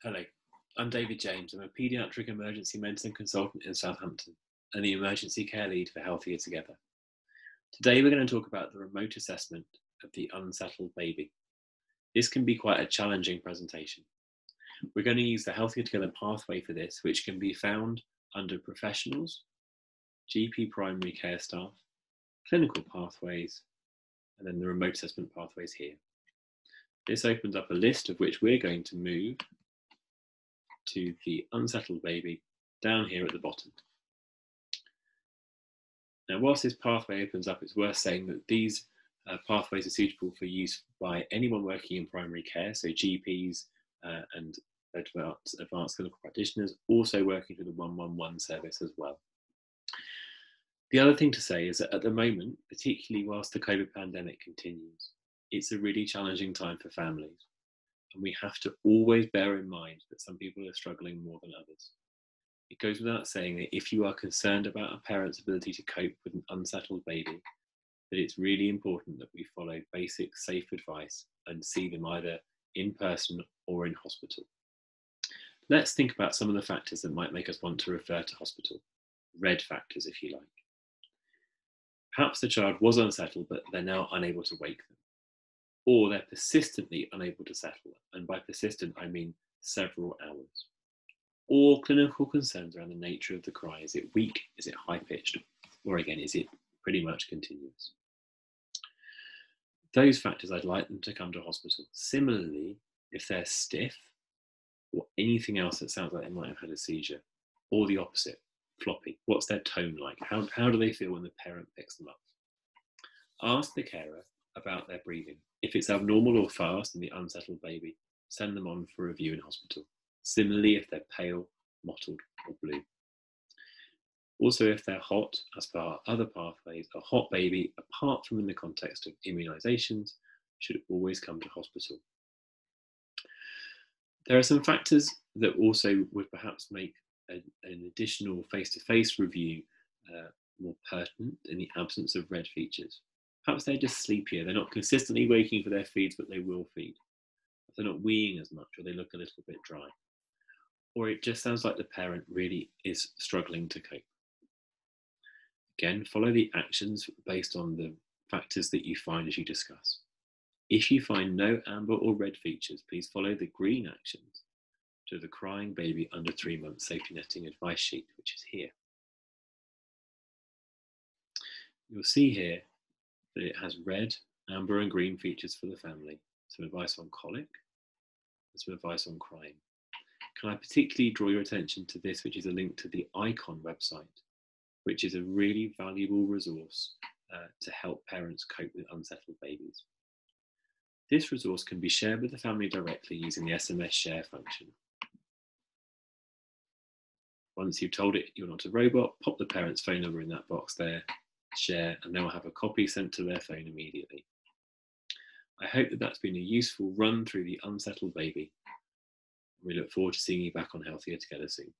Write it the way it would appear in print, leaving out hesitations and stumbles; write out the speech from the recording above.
Hello, I'm David James. I'm a paediatric emergency medicine consultant in Southampton and the emergency care lead for Healthier Together. Today we're going to talk about the remote assessment of the unsettled baby. This can be quite a challenging presentation. We're going to use the Healthier Together pathway for this, which can be found under professionals, GP primary care staff, clinical pathways, and then the remote assessment pathways here. This opens up a list of which we're going to move to the unsettled baby down here at the bottom. Now, whilst this pathway opens up, it's worth saying that these pathways are suitable for use by anyone working in primary care, so GPs and advanced clinical practitioners, also working through the 111 service as well. The other thing to say is that at the moment, particularly whilst the COVID pandemic continues, it's a really challenging time for families. And we have to always bear in mind that some people are struggling more than others. It goes without saying that if you are concerned about a parent's ability to cope with an unsettled baby, that it's really important that we follow basic safe advice and see them either in person or in hospital. Let's think about some of the factors that might make us want to refer to hospital. Red factors, if you like. Perhaps the child was unsettled, but they're now unable to wake them. Or they're persistently unable to settle, and by persistent I mean several hours. Or clinical concerns around the nature of the cry. Is it weak? Is it high-pitched? Or again, is it pretty much continuous? Those factors, I'd like them to come to hospital. Similarly, if they're stiff, or anything else that sounds like they might have had a seizure, or the opposite, floppy, what's their tone like? How do they feel when the parent picks them up? Ask the carer about their breathing. If it's abnormal or fast in the unsettled baby, send them on for review in hospital. Similarly, if they're pale, mottled, or blue. Also, if they're hot, as per our other pathways, a hot baby, apart from in the context of immunisations, should always come to hospital. There are some factors that also would perhaps make an additional face-to-face review more pertinent in the absence of red features. Perhaps they're just sleepier. They're not consistently waking for their feeds, but they will feed. If they're not weeing as much, or they look a little bit dry. Or it just sounds like the parent really is struggling to cope. Again, follow the actions based on the factors that you find as you discuss. If you find no amber or red features, please follow the green actions to the crying baby under 3 months safety netting advice sheet, which is here. You'll see here that it has red, amber and green features for the family, some advice on colic, and some advice on crying. Can I particularly draw your attention to this, which is a link to the ICON website, which is a really valuable resource to help parents cope with unsettled babies. This resource can be shared with the family directly using the SMS share function. Once you've told it you're not a robot, pop the parent's phone number in that box there, share, and they'll have a copy sent to their phone immediately. I hope that that's been a useful run through the unsettled baby. We look forward to seeing you back on Healthier Together soon.